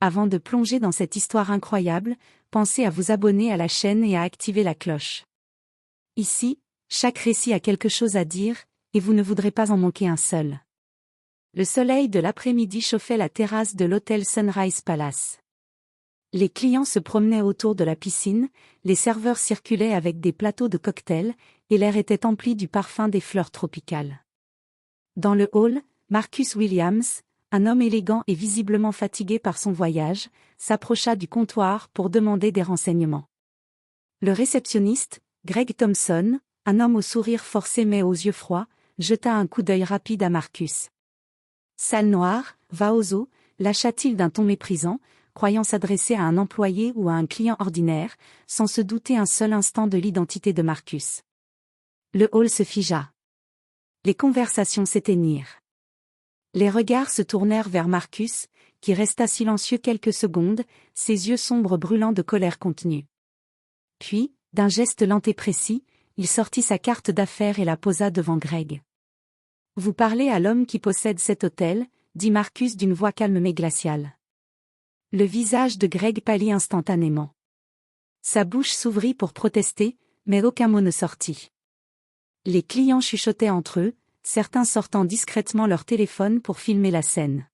Avant de plonger dans cette histoire incroyable, pensez à vous abonner à la chaîne et à activer la cloche. Ici, chaque récit a quelque chose à dire, et vous ne voudrez pas en manquer un seul. Le soleil de l'après-midi chauffait la terrasse de l'hôtel Sunrise Palace. Les clients se promenaient autour de la piscine, les serveurs circulaient avec des plateaux de cocktails, et l'air était empli du parfum des fleurs tropicales. Dans le hall, Marcus Williams, un homme élégant et visiblement fatigué par son voyage, s'approcha du comptoir pour demander des renseignements. Le réceptionniste, Greg Thompson, un homme au sourire forcé mais aux yeux froids, jeta un coup d'œil rapide à Marcus. « Sale noire, va aux eaux », lâcha-t-il d'un ton méprisant, croyant s'adresser à un employé ou à un client ordinaire, sans se douter un seul instant de l'identité de Marcus. Le hall se figea. Les conversations s'éteignirent. Les regards se tournèrent vers Marcus, qui resta silencieux quelques secondes, ses yeux sombres brûlant de colère contenue. Puis, d'un geste lent et précis, il sortit sa carte d'affaires et la posa devant Greg. « Vous parlez à l'homme qui possède cet hôtel », dit Marcus d'une voix calme mais glaciale. Le visage de Greg pâlit instantanément. Sa bouche s'ouvrit pour protester, mais aucun mot ne sortit. Les clients chuchotaient entre eux, certains sortant discrètement leur téléphone pour filmer la scène.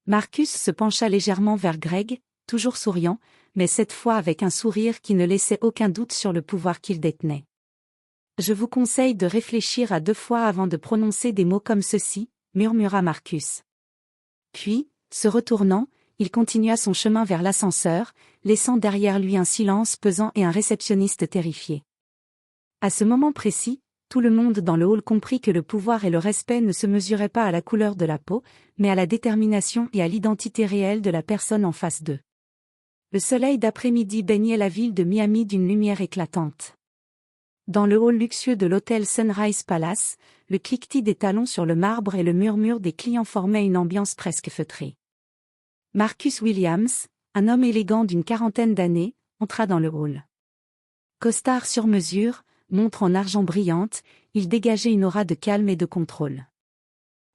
Marcus se pencha légèrement vers Greg, toujours souriant, mais cette fois avec un sourire qui ne laissait aucun doute sur le pouvoir qu'il détenait. « Je vous conseille de réfléchir à 2 fois avant de prononcer des mots comme ceux-ci, » murmura Marcus. Puis, se retournant, il continua son chemin vers l'ascenseur, laissant derrière lui un silence pesant et un réceptionniste terrifié. À ce moment précis, tout le monde dans le hall comprit que le pouvoir et le respect ne se mesuraient pas à la couleur de la peau, mais à la détermination et à l'identité réelle de la personne en face d'eux. Le soleil d'après-midi baignait la ville de Miami d'une lumière éclatante. Dans le hall luxueux de l'hôtel Sunrise Palace, le cliquetis des talons sur le marbre et le murmure des clients formaient une ambiance presque feutrée. Marcus Williams, un homme élégant d'une 40aine d'années, entra dans le hall. Costard sur mesure, montre en argent brillante, il dégageait une aura de calme et de contrôle.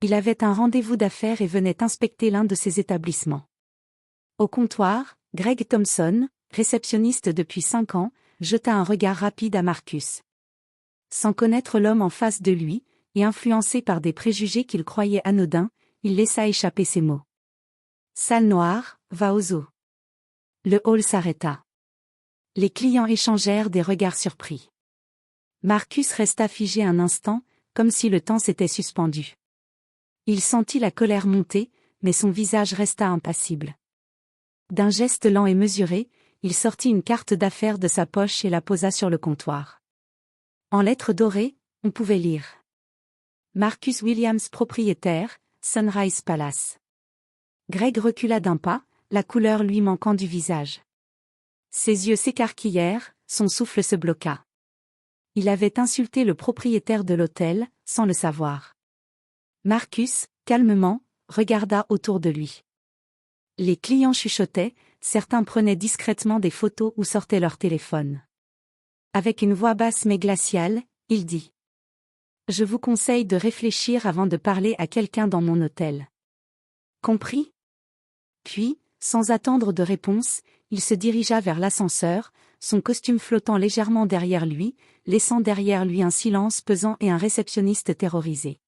Il avait un rendez-vous d'affaires et venait inspecter l'un de ses établissements. Au comptoir, Greg Thompson, réceptionniste depuis 5 ans, jeta un regard rapide à Marcus. Sans connaître l'homme en face de lui, et influencé par des préjugés qu'il croyait anodins, il laissa échapper ces mots. « Sale noire, va aux eaux. » Le hall s'arrêta. Les clients échangèrent des regards surpris. Marcus resta figé un instant, comme si le temps s'était suspendu. Il sentit la colère monter, mais son visage resta impassible. D'un geste lent et mesuré, il sortit une carte d'affaires de sa poche et la posa sur le comptoir. En lettres dorées, on pouvait lire « Marcus Williams propriétaire, Sunrise Palace ». Greg recula d'un pas, la couleur lui manquant du visage. Ses yeux s'écarquillèrent, son souffle se bloqua. Il avait insulté le propriétaire de l'hôtel, sans le savoir. Marcus, calmement, regarda autour de lui. Les clients chuchotaient, certains prenaient discrètement des photos ou sortaient leur téléphone. Avec une voix basse mais glaciale, il dit « Je vous conseille de réfléchir avant de parler à quelqu'un dans mon hôtel. » Compris ? Puis, sans attendre de réponse, il se dirigea vers l'ascenseur, son costume flottant légèrement derrière lui, laissant derrière lui un silence pesant et un réceptionniste terrorisé.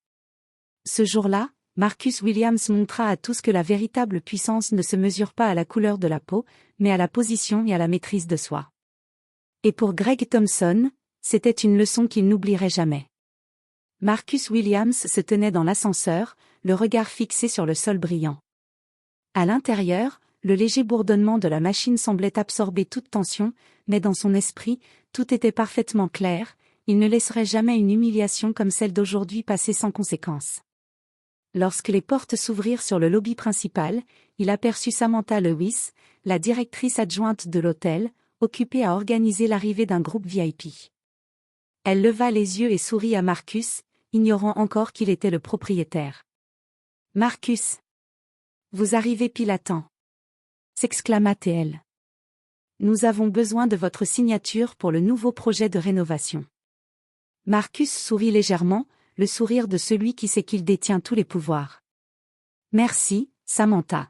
Ce jour-là, Marcus Williams montra à tous que la véritable puissance ne se mesure pas à la couleur de la peau, mais à la position et à la maîtrise de soi. Et pour Greg Thompson, c'était une leçon qu'il n'oublierait jamais. Marcus Williams se tenait dans l'ascenseur, le regard fixé sur le sol brillant. À l'intérieur, le léger bourdonnement de la machine semblait absorber toute tension, mais dans son esprit, tout était parfaitement clair, il ne laisserait jamais une humiliation comme celle d'aujourd'hui passer sans conséquence. Lorsque les portes s'ouvrirent sur le lobby principal, il aperçut Samantha Lewis, la directrice adjointe de l'hôtel, occupée à organiser l'arrivée d'un groupe VIP. Elle leva les yeux et sourit à Marcus, ignorant encore qu'il était le propriétaire. « Marcus, vous arrivez pile à temps » s'exclama-t-elle. « Nous avons besoin de votre signature pour le nouveau projet de rénovation. » Marcus sourit légèrement, le sourire de celui qui sait qu'il détient tous les pouvoirs. « Merci, Samantha.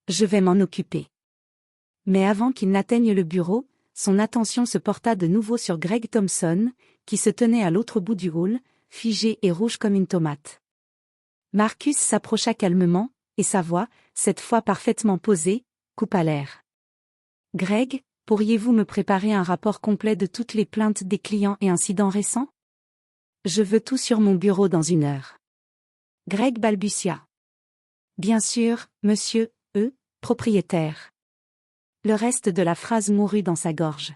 Je vais m'en occuper. Mais avant qu'il n'atteigne le bureau, son attention se porta de nouveau sur Greg Thompson, qui se tenait à l'autre bout du hall, figé et rouge comme une tomate. Marcus s'approcha calmement, et sa voix, cette fois parfaitement posée, coupa l'air. « Greg, pourriez-vous me préparer un rapport complet de toutes les plaintes des clients et incidents récents? Je veux tout sur mon bureau dans 1 heure. » Greg balbutia. « Bien sûr, monsieur, propriétaire. » Le reste de la phrase mourut dans sa gorge.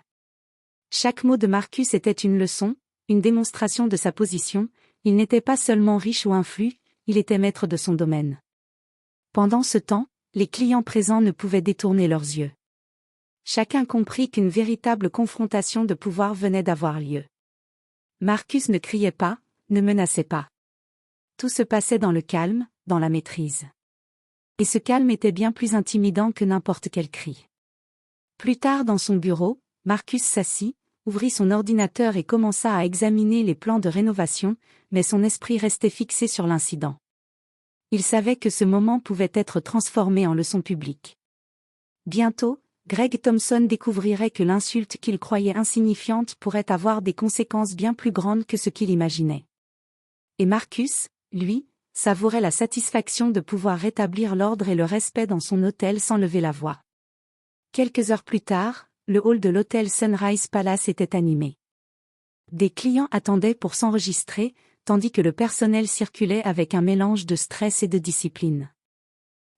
Chaque mot de Marcus était une leçon, une démonstration de sa position. Il n'était pas seulement riche ou influent, il était maître de son domaine. Pendant ce temps, les clients présents ne pouvaient détourner leurs yeux. Chacun comprit qu'une véritable confrontation de pouvoir venait d'avoir lieu. Marcus ne criait pas, ne menaçait pas. Tout se passait dans le calme, dans la maîtrise. Et ce calme était bien plus intimidant que n'importe quel cri. Plus tard dans son bureau, Marcus s'assit, ouvrit son ordinateur et commença à examiner les plans de rénovation, mais son esprit restait fixé sur l'incident. Il savait que ce moment pouvait être transformé en leçon publique. Bientôt, Greg Thompson découvrirait que l'insulte qu'il croyait insignifiante pourrait avoir des conséquences bien plus grandes que ce qu'il imaginait. Et Marcus, lui, savourait la satisfaction de pouvoir rétablir l'ordre et le respect dans son hôtel sans lever la voix. Quelques heures plus tard, le hall de l'hôtel Sunrise Palace était animé. Des clients attendaient pour s'enregistrer, tandis que le personnel circulait avec un mélange de stress et de discipline.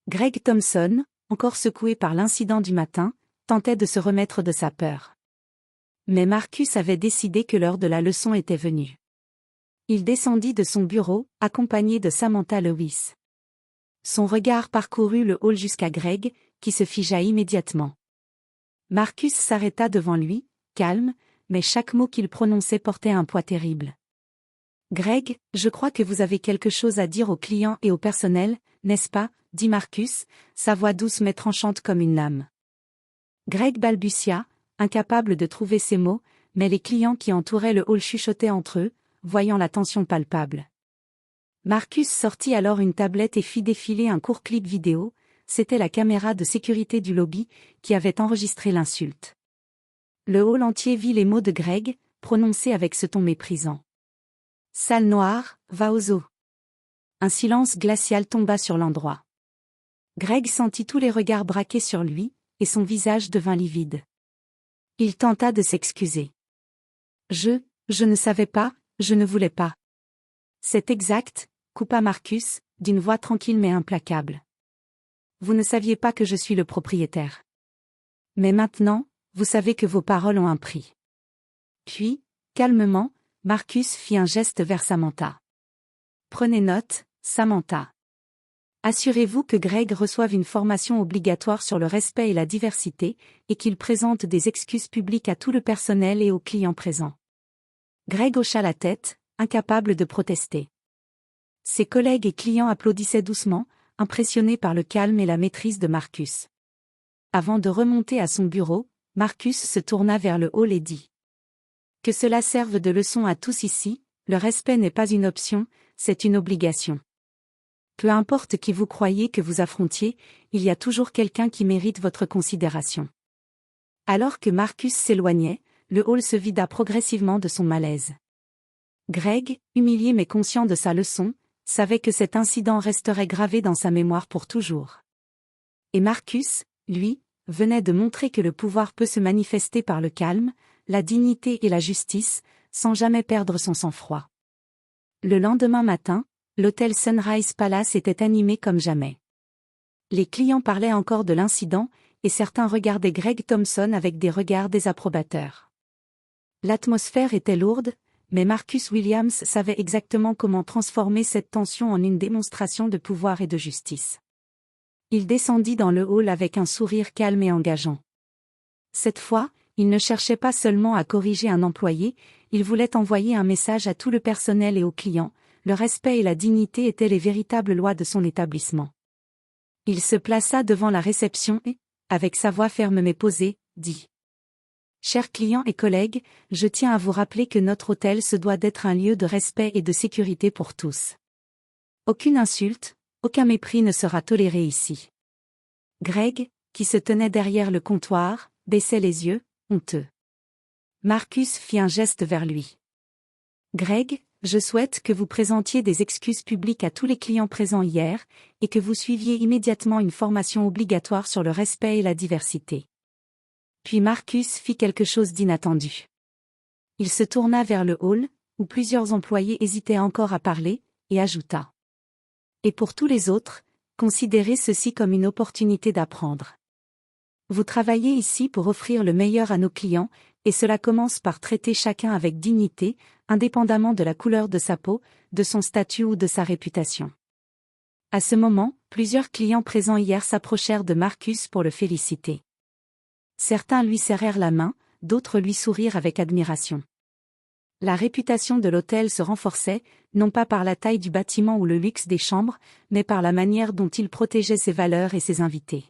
Greg Thompson, encore secoué par l'incident du matin, tentait de se remettre de sa peur. Mais Marcus avait décidé que l'heure de la leçon était venue. Il descendit de son bureau, accompagné de Samantha Lewis. Son regard parcourut le hall jusqu'à Greg, qui se figea immédiatement. Marcus s'arrêta devant lui, calme, mais chaque mot qu'il prononçait portait un poids terrible. « Greg, je crois que vous avez quelque chose à dire aux clients et au personnel, n'est-ce pas ?» dit Marcus, sa voix douce mais tranchante comme une lame. Greg balbutia, incapable de trouver ses mots, mais les clients qui entouraient le hall chuchotaient entre eux, voyant la tension palpable. Marcus sortit alors une tablette et fit défiler un court clip vidéo. C'était la caméra de sécurité du lobby, qui avait enregistré l'insulte. Le hall entier vit les mots de Greg, prononcés avec ce ton méprisant. « Sale noire, va aux eaux. » Un silence glacial tomba sur l'endroit. Greg sentit tous les regards braqués sur lui, et son visage devint livide. Il tenta de s'excuser. « Je ne savais pas, je ne voulais pas. » C'est exact, coupa Marcus, d'une voix tranquille mais implacable. Vous ne saviez pas que je suis le propriétaire. Mais maintenant, vous savez que vos paroles ont un prix. Puis, calmement, Marcus fit un geste vers Samantha. Prenez note, Samantha. Assurez-vous que Greg reçoive une formation obligatoire sur le respect et la diversité, et qu'il présente des excuses publiques à tout le personnel et aux clients présents. Greg hocha la tête, incapable de protester. Ses collègues et clients applaudissaient doucement, impressionnés par le calme et la maîtrise de Marcus. Avant de remonter à son bureau, Marcus se tourna vers le hall et dit : « Que cela serve de leçon à tous ici, le respect n'est pas une option, c'est une obligation. Peu importe qui vous croyez que vous affrontiez, il y a toujours quelqu'un qui mérite votre considération. » Alors que Marcus s'éloignait, le hall se vida progressivement de son malaise. Greg, humilié mais conscient de sa leçon, savait que cet incident resterait gravé dans sa mémoire pour toujours. Et Marcus, lui, venait de montrer que le pouvoir peut se manifester par le calme, la dignité et la justice, sans jamais perdre son sang-froid. Le lendemain matin, l'hôtel Sunrise Palace était animé comme jamais. Les clients parlaient encore de l'incident, et certains regardaient Greg Thompson avec des regards désapprobateurs. L'atmosphère était lourde, mais Marcus Williams savait exactement comment transformer cette tension en une démonstration de pouvoir et de justice. Il descendit dans le hall avec un sourire calme et engageant. Cette fois, il ne cherchait pas seulement à corriger un employé, il voulait envoyer un message à tout le personnel et aux clients, le respect et la dignité étaient les véritables lois de son établissement. Il se plaça devant la réception et, avec sa voix ferme mais posée, dit : « Chers clients et collègues, je tiens à vous rappeler que notre hôtel se doit d'être un lieu de respect et de sécurité pour tous. Aucune insulte, aucun mépris ne sera toléré ici. » Greg, qui se tenait derrière le comptoir, baissait les yeux, honteux. Marcus fit un geste vers lui. Greg, je souhaite que vous présentiez des excuses publiques à tous les clients présents hier, et que vous suiviez immédiatement une formation obligatoire sur le respect et la diversité. Puis Marcus fit quelque chose d'inattendu. Il se tourna vers le hall, où plusieurs employés hésitaient encore à parler, et ajouta. Et pour tous les autres, considérez ceci comme une opportunité d'apprendre. Vous travaillez ici pour offrir le meilleur à nos clients, et cela commence par traiter chacun avec dignité, indépendamment de la couleur de sa peau, de son statut ou de sa réputation. À ce moment, plusieurs clients présents hier s'approchèrent de Marcus pour le féliciter. Certains lui serrèrent la main, d'autres lui sourirent avec admiration. La réputation de l'hôtel se renforçait, non pas par la taille du bâtiment ou le luxe des chambres, mais par la manière dont il protégeait ses valeurs et ses invités.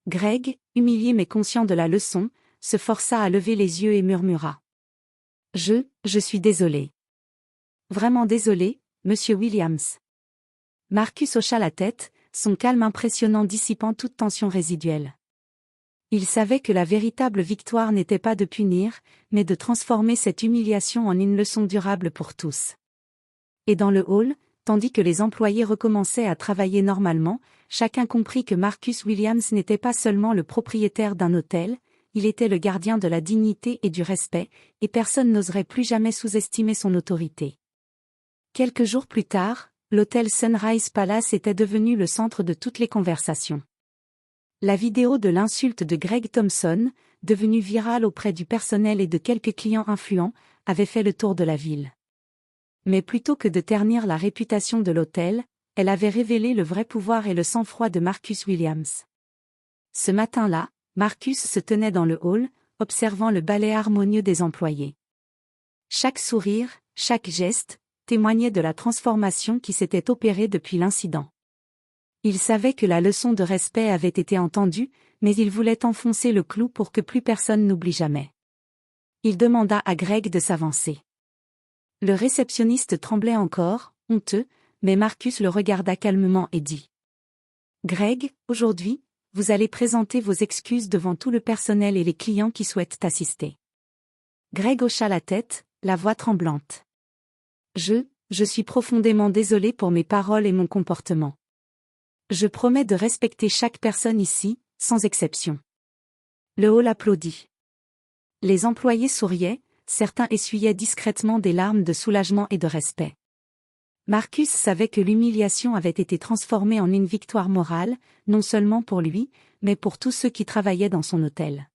Greg, humilié mais conscient de la leçon, se força à lever les yeux et murmura. Je suis désolé. Vraiment désolé, monsieur Williams. Marcus hocha la tête, son calme impressionnant dissipant toute tension résiduelle. Il savait que la véritable victoire n'était pas de punir, mais de transformer cette humiliation en une leçon durable pour tous. Et dans le hall, tandis que les employés recommençaient à travailler normalement, chacun comprit que Marcus Williams n'était pas seulement le propriétaire d'un hôtel, il était le gardien de la dignité et du respect, et personne n'oserait plus jamais sous-estimer son autorité. Quelques jours plus tard, l'hôtel Sunrise Palace était devenu le centre de toutes les conversations. La vidéo de l'insulte de Greg Thompson, devenue virale auprès du personnel et de quelques clients influents, avait fait le tour de la ville. Mais plutôt que de ternir la réputation de l'hôtel, elle avait révélé le vrai pouvoir et le sang-froid de Marcus Williams. Ce matin-là, Marcus se tenait dans le hall, observant le ballet harmonieux des employés. Chaque sourire, chaque geste, témoignait de la transformation qui s'était opérée depuis l'incident. Il savait que la leçon de respect avait été entendue, mais il voulait enfoncer le clou pour que plus personne n'oublie jamais. Il demanda à Greg de s'avancer. Le réceptionniste tremblait encore, honteux, mais Marcus le regarda calmement et dit. Greg, aujourd'hui, vous allez présenter vos excuses devant tout le personnel et les clients qui souhaitent assister. Greg hocha la tête, la voix tremblante. Je suis profondément désolé pour mes paroles et mon comportement. Je promets de respecter chaque personne ici, sans exception. Le hall applaudit. Les employés souriaient, certains essuyaient discrètement des larmes de soulagement et de respect. Marcus savait que l'humiliation avait été transformée en une victoire morale, non seulement pour lui, mais pour tous ceux qui travaillaient dans son hôtel.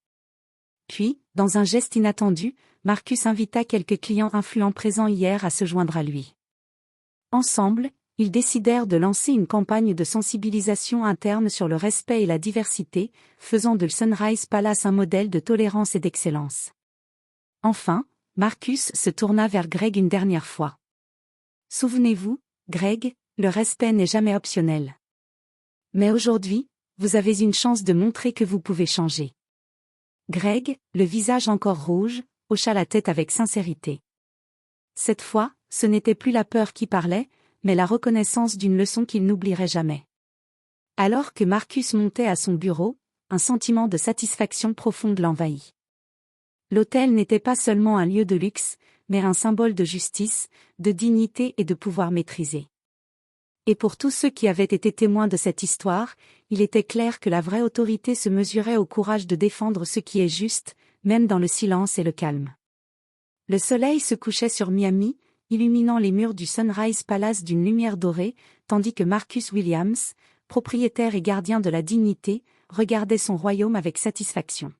Puis, dans un geste inattendu, Marcus invita quelques clients influents présents hier à se joindre à lui. Ensemble, ils décidèrent de lancer une campagne de sensibilisation interne sur le respect et la diversité, faisant de Sunrise Palace un modèle de tolérance et d'excellence. Enfin, Marcus se tourna vers Greg une dernière fois. Souvenez-vous, Greg, le respect n'est jamais optionnel. Mais aujourd'hui, vous avez une chance de montrer que vous pouvez changer. Greg, le visage encore rouge, hocha la tête avec sincérité. Cette fois, ce n'était plus la peur qui parlait, mais la reconnaissance d'une leçon qu'il n'oublierait jamais. Alors que Marcus montait à son bureau, un sentiment de satisfaction profonde l'envahit. L'hôtel n'était pas seulement un lieu de luxe, mais un symbole de justice, de dignité et de pouvoir maîtrisé. Et pour tous ceux qui avaient été témoins de cette histoire, il était clair que la vraie autorité se mesurait au courage de défendre ce qui est juste, même dans le silence et le calme. Le soleil se couchait sur Miami, illuminant les murs du Sunrise Palace d'une lumière dorée, tandis que Marcus Williams, propriétaire et gardien de la dignité, regardait son royaume avec satisfaction.